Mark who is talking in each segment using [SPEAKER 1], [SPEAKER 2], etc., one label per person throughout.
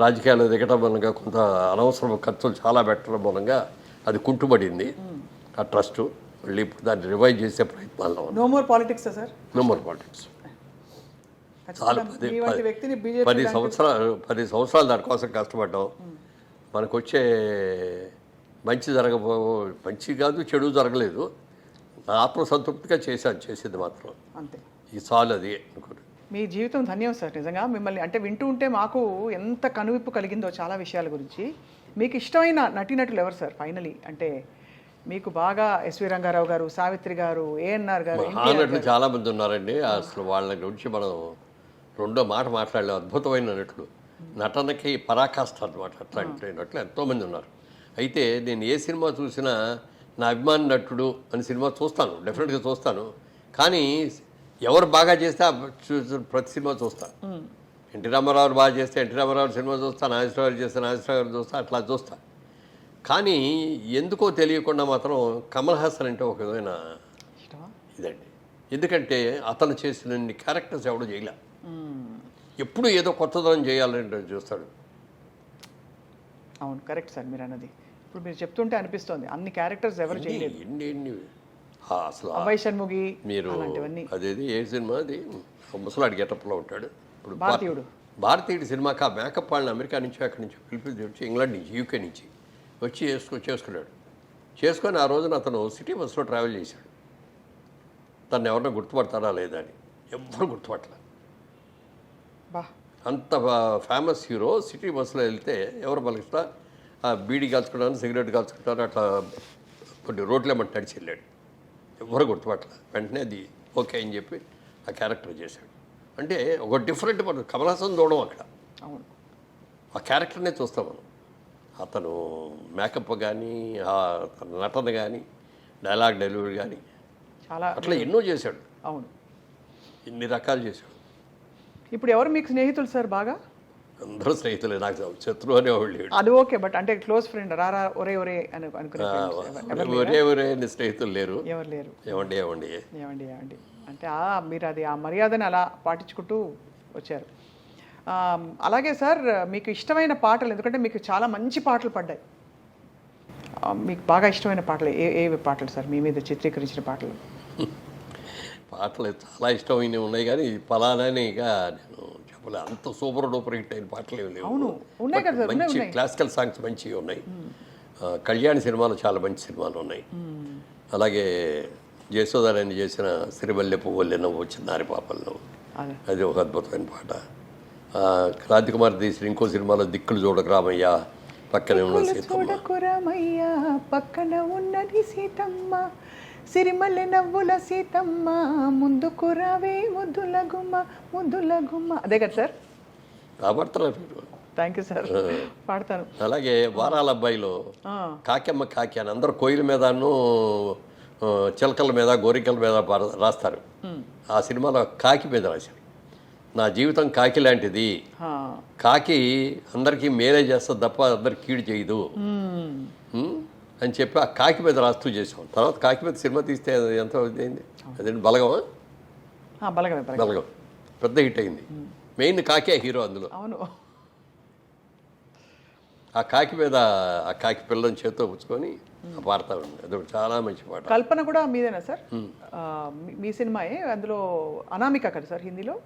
[SPEAKER 1] రాజకీయాలు దిగటం మూలంగా కొంత అనవసరం ఖర్చులు చాలా పెట్టడం మూలంగా అది కుంటుపడింది ఆ ట్రస్ట్. మళ్ళీ ఇప్పుడు దాన్ని రివైవ్ చేసే ప్రయత్నాల్లో
[SPEAKER 2] no more politics sir.
[SPEAKER 1] No more politics. చాలా 10 సంవత్సరాలు దానికోసం కష్టపడ్డాం. మనకు వచ్చే మంచి కాదు చెడు జరగలేదు. ఆత్మసంతృప్తిగా చేసింది మాత్రం
[SPEAKER 2] అంతే.
[SPEAKER 1] ఈ చాలు అది అనుకోండి.
[SPEAKER 2] మీ జీవితం ధన్యం సార్. నిజంగా మిమ్మల్ని అంటే వింటూ ఉంటే మాకు ఎంత కనువిప్పు కలిగిందో చాలా విషయాల గురించి. మీకు ఇష్టమైన నటీనటులు ఎవరు సార్ ఫైనలీ? అంటే మీకు బాగా ఎస్వి రంగారావు గారు, సావిత్రి గారు, ఏఎన్ఆర్ గారు,
[SPEAKER 1] నటులు చాలా మంది ఉన్నారండి. అసలు వాళ్ళ గురించి మనం రెండో మాట మాట్లాడలేం. అద్భుతమైన నటులు, నటనకి పరాకాష్ట అనమాట. అట్లాంటి నటులు ఎంతోమంది ఉన్నారు. అయితే నేను ఏ సినిమా చూసినా నా అభిమాని నటుడు అని సినిమా చూస్తాను, డెఫినెట్గా చూస్తాను. కానీ ఎవరు బాగా చేస్తే ప్రతి సినిమా చూస్తాను. ఎన్టీ రామారావు బాగా చేస్తే ఎన్టీ రామారావు సినిమా చూస్తాను, నాగేశ్వరరావు చేస్తే నాగేశ్వరరావు చూస్తాను, అట్లా చూస్తాను. కానీ ఎందుకో తెలియకుండా మాత్రం కమల్ హాసన్ అంటే ఒక విధమైన ఇదండి. ఎందుకంటే అతను చేసిన క్యారెక్టర్స్ ఎవడో చేయలే. ఎప్పుడు ఏదో కొత్తదనం చేయాలని చూస్తాడు.
[SPEAKER 2] అవును, కరెక్ట్ సార్ మీరు అన్నది. ఇప్పుడు మీరు చెప్తుంటే అనిపిస్తోంది అన్ని క్యారెక్టర్స్ ఎవరు చేయలేదు.
[SPEAKER 1] ఎన్ని అసలు
[SPEAKER 2] అభయ్ షణ్ముగి
[SPEAKER 1] మీరు అదేది ఏ సినిమా అది ముసలాడి గెటప్లో ఉంటాడు ఇప్పుడు భారతీయుడు సినిమాకి ఆ మేకప్ వాళ్ళని అమెరికా నుంచి అక్కడి నుంచి పిలిపి వచ్చి ఇంగ్లాండ్ నుంచి యూకే నుంచి వచ్చి చేసుకున్నాడు. చేసుకొని ఆ రోజున అతను సిటీ బస్సులో ట్రావెల్ చేశాడు. తను ఎవరన్నా గుర్తుపడతారా లేదా అని. ఎవ్వరు గుర్తుపట్టలే. అంత ఫేమస్ హీరో సిటీ బస్సులో వెళ్తే ఎవరు పలికిస్తా బీడీ కాల్చుకుంటాను, సిగరెట్ కాల్చుకుంటాను, అట్లా కొన్ని రోడ్లు ఏమంటే నడిచి వెళ్ళాడు. ఎవరు గుర్తుపట్టలే. వెంటనే అది ఓకే అని చెప్పి ఆ క్యారెక్టర్ చేశాడు. అంటే ఒక డిఫరెంట్ మనం కమల్ హాసన్ చూడడం అక్కడ.
[SPEAKER 2] అవును,
[SPEAKER 1] ఆ క్యారెక్టర్నే చూస్తాం మనం. అతను మేకప్ కానీ, నటన కానీ, డైలాగ్ డెలివరీ కానీ
[SPEAKER 2] చాలా
[SPEAKER 1] అట్లా ఎన్నో చేశాడు.
[SPEAKER 2] అవును,
[SPEAKER 1] ఇన్ని రకాలు చేశాడు.
[SPEAKER 2] ఇప్పుడు ఎవరు మీకు స్నేహితులు సార్ బాగా?
[SPEAKER 1] అందరూ స్నేహితులే. నాకు శత్రువు అనేవాళ్ళు లేడు.
[SPEAKER 2] అది ఓకే, బట్ అంటే క్లోజ్ ఫ్రెండ్ రారా ఒరే ఒరే అని అనుకునే
[SPEAKER 1] ఒరే అని స్నేహితులు లేరు.
[SPEAKER 2] ఎవరు లేరు.
[SPEAKER 1] ఏమండి ఏమండి
[SPEAKER 2] ఏమండి ఏమండి అంటే మీరు అది ఆ మర్యాదని అలా పాటించుకుంటూ వచ్చారు. అలాగే సార్ మీకు ఇష్టమైన పాటలు, ఎందుకంటే మీకు చాలా మంచి పాటలు పడ్డాయి. మీకు బాగా ఇష్టమైన పాటలు ఏవి పాటలు సార్? మీ మీద చిత్రీకరించిన పాటలు
[SPEAKER 1] చాలా ఇష్టమైనవి ఉన్నాయి, కానీ పలానాని ఇక నేను చెప్పలే. అంత సూపర్ డూపర్ హిట్ అయిన పాటలు ఏమి లేవు.
[SPEAKER 2] అవును, ఉన్నాయి కదా సార్.
[SPEAKER 1] మంచి క్లాసికల్ సాంగ్స్ మంచివి ఉన్నాయి. కళ్యాణ్ సినిమాలు చాలా మంచి సినిమాలు ఉన్నాయి. అలాగే జయసుధారాయణ చేసిన సిరిమల్లె పువ్వులే నవ్వు వచ్చిన నారి పాపల్లో అది ఒక అద్భుతమైన పాట. క్రాంతి కుమార్ తీసిన ఇంకో సినిమాలో దిక్కులు చూడకు రామయ్య పక్కనే ఉన్న
[SPEAKER 2] పక్కన ఉన్నది సీతమ్మ, సిరిమల్లె నవ్వుల సీతమ్మ, ముందుకు రావే ముద్దుల గుమ్మ ముద్దుల గుమ్మ. అదే కదా సార్?
[SPEAKER 1] కాబడుతున్నారు.
[SPEAKER 2] థ్యాంక్ యూ సార్, పాడతాను.
[SPEAKER 1] అలాగే వారాల అబ్బాయిలో కాకెమ్మ కాకి అని అందరూ కోయిల మీదను చిలకల మీద గోరికల మీద రాస్తారు. ఆ సినిమాలో కాకి మీద రాశారు. నా జీవితం కాకి లాంటిది, కాకి అందరికీ మేలే చేస్తుంది తప్ప అందరికి కీడు చేయదు అని చెప్పి ఆ కాకి మీద రాస్తూ చేసాం. తర్వాత కాకి మీద సినిమా తీస్తే ఎంత అయింది? అదేంటి బలగమా? బలగం పెద్ద హిట్ అయింది. మెయిన్ కాకే హీరో అందులో.
[SPEAKER 2] అవును,
[SPEAKER 1] ఆ కాకి మీద ఆ కాకి పిల్లని చేతితో పుచ్చుకొని పాడతా ఉంది. అది చాలా మంచి పాట.
[SPEAKER 2] కల్పన కూడా మీదేనా సార్? మీ సినిమాయే. అందులో అనామిక కదా సార్ హిందీలో?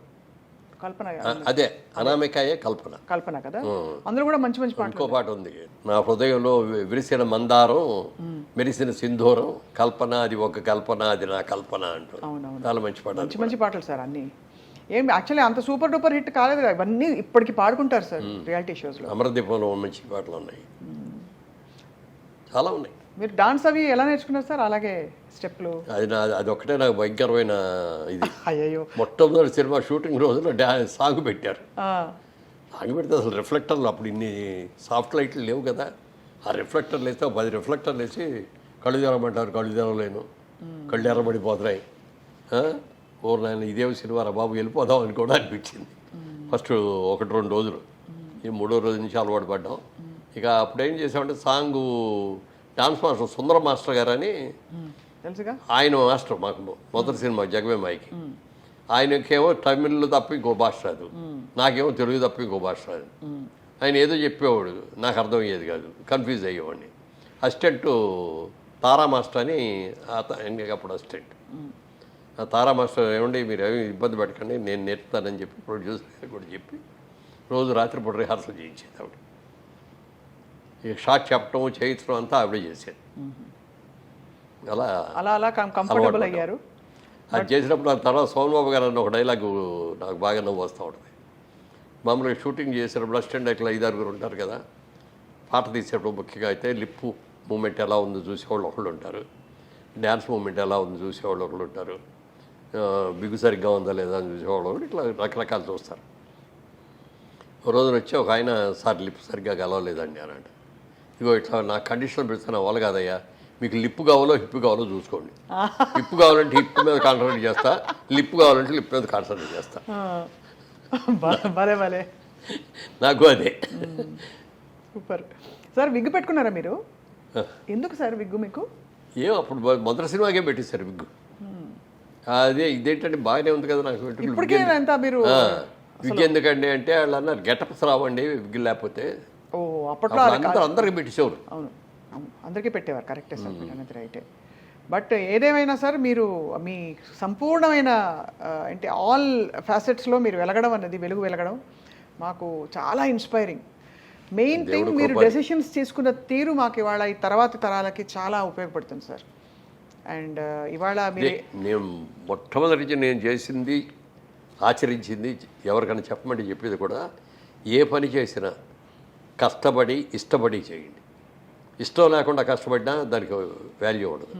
[SPEAKER 2] కల్పన
[SPEAKER 1] అదే అనామికాయే కల్పన
[SPEAKER 2] కదా. అందులో కూడా మంచి మంచి పాట.
[SPEAKER 1] ఇంకో పాట ఉంది, నా హృదయంలో విరిసిన మందారం మెరిసిన సింధూరం కల్పన అది ఒక కల్పన అది నా కల్పన అంటూ చాలా మంచి పాట.
[SPEAKER 2] మంచి మంచి పాటలు సార్ అన్నీ. ఏం యాక్చువల్లీ అంత సూపర్ డూపర్ హిట్ కాలేదు కదా, ఇవన్నీ ఇప్పటికి పాడుకుంటారు సార్ రియాలిటీ షోస్లో.
[SPEAKER 1] అమరదీపంలో మంచి పాటలు ఉన్నాయి, చాలా ఉన్నాయి.
[SPEAKER 2] మీరు డాన్స్ అవి ఎలా నేర్చుకున్నారు సార్? అలాగే స్టెప్లు?
[SPEAKER 1] అది ఒకటే నాకు భయంకరమైన ఇది.
[SPEAKER 2] అయ్యో,
[SPEAKER 1] మొట్టమొదటి సినిమా షూటింగ్ రోజున సాంగ్ పెట్టారు. సాంగ్ పెడితే అసలు రిఫ్లెక్టర్లు అప్పుడు ఇన్ని సాఫ్ట్ లైట్లు లేవు కదా. ఆ రిఫ్లెక్టర్లు వేస్తే 10 రిఫ్లెక్టర్లు వేసి కళ్ళు తెరమంటారు. కళ్ళు తెరవలేను, కళ్ళు ఎర్రబడిపోతున్నాయి. ఓరు నాయన ఇదే సినిమా రా బాబు వెళ్ళిపోదాం అని కూడా అనిపించింది ఫస్ట్ 1-2 రోజులు. ఈ 3వ రోజు నుంచి అలవాటు పడ్డాం. ఇక అప్పుడు ఏం చేసామంటే సాంగు డాన్స్ మాస్టర్ సుందర మాస్టర్ గారు అని
[SPEAKER 2] తెలుసుగా,
[SPEAKER 1] ఆయన మాస్టర్ మాకు మొదటి సినిమా జగమేమాయికి. ఆయనకేమో తమిళ్లో తప్ప ఇంకో భాష రాదు, నాకేమో తెలుగు తప్ప ఇంకో భాష రాదు. ఆయన ఏదో చెప్పేవాడు, నాకు అర్థమయ్యేది కాదు, కన్ఫ్యూజ్ అయ్యేవాడిని. అసిస్టెంట్ తారా మాస్టర్ అని అప్పుడు అసిస్టెంట్. ఆ తారా మాస్టర్ ఏమండి మీరు ఏమి ఇబ్బంది పెట్టకండి, నేను నేర్పుతానని చెప్పి ప్రొడ్యూసర్ కూడా చెప్పి రోజు రాత్రిపూట రిహార్సల్ చేయించేది ఆవిడ. ఈ షార్ట్ చెప్పడం చేయించడం అంతా ఆవిడ చేసేది. అలా
[SPEAKER 2] అలా అలా కంఫర్టబుల్ అయ్యారు.
[SPEAKER 1] అది చేసినప్పుడు ఆ తర్వాత సోమబాబు గారు అన్న ఒక డైలాగు నాకు బాగా నవ్వు వస్తూ ఉంటుంది. మామూలుగా షూటింగ్ చేసేటప్పుడు అసిస్టెంట్ అట్లా 5-6 ఉంటారు కదా, పాట తీసేటప్పుడు ముఖ్యంగా అయితే లిప్పు మూమెంట్ ఎలా ఉందో చూసేవాళ్ళు ఒకళ్ళు ఉంటారు, డ్యాన్స్ మూమెంట్ ఎలా ఉందో చూసేవాళ్ళు ఒకళ్ళు ఉంటారు, బిగు సరిగ్గా ఉందా లేదా అని చూసేవాళ్ళు ఒకళ్ళు, ఇట్లా రకరకాలు చూస్తారు. ఒక రోజున వచ్చి ఒక ఆయన, సార్ లిప్ సరిగ్గా కలవలేదండి అని అంటే, ఇగో ఇట్లా నా కండిషన్ పెడుతున్నా వాళ్ళు కాదయ్యా, మీకు లిప్ కావాలో హిప్ కావాలో చూసుకోండి, హిప్ కావాలంటే హిప్ మీద కాన్సన్ట్రేట్ చేస్తా, లిప్ కావాలంటే లిప్ మీద కాన్సన్ట్రేట్ చేస్తా.
[SPEAKER 2] భలే భలే,
[SPEAKER 1] నాకు అదే.
[SPEAKER 2] సూపర్. సార్ విగ్గు పెట్టుకున్నారా మీరు? ఎందుకు సార్ విగ్గు మీకు?
[SPEAKER 1] ఏం అప్పుడు మొదటి సినిమాకే పెట్టేశారు విగ్గు. అదే ఇదేంటంటే బాగానే ఉంది కదా నాకు
[SPEAKER 2] ఇప్పటికే ఎంత మీరు
[SPEAKER 1] విగ్గు ఎందుకండి అంటే వాళ్ళు అన్నారు గెటప్స్ రావండి విగ్గు లేకపోతే.
[SPEAKER 2] ఓ అప్పట్లో
[SPEAKER 1] అందరికి పెట్టేసేవారు.
[SPEAKER 2] అవును, అందరికీ పెట్టేవారు. కరెక్టే సార్, అనేది రైటే. బట్ ఏదేమైనా సార్ మీరు మీ సంపూర్ణమైన అంటే ఆల్ ఫ్యాసెట్స్లో మీరు వెలగడం అన్నది, వెలుగు వెలగడం మాకు చాలా ఇన్స్పైరింగ్. మెయిన్ థింగ్ మీరు డెసిషన్స్ తీసుకున్న తీరు మాకు ఇవాళ ఈ తర్వాతి తరాలకి చాలా ఉపయోగపడుతుంది సార్. అండ్ ఇవాళ
[SPEAKER 1] నేను మొట్టమొదటి నేను చేసింది, ఆచరించింది ఎవరికైనా చెప్పమంటే చెప్పేది కూడా, ఏ పని చేసినా కష్టపడి ఇష్టపడి చేయండి. ఇష్టం లేకుండా కష్టపడినా దానికి వాల్యూ ఉండదు.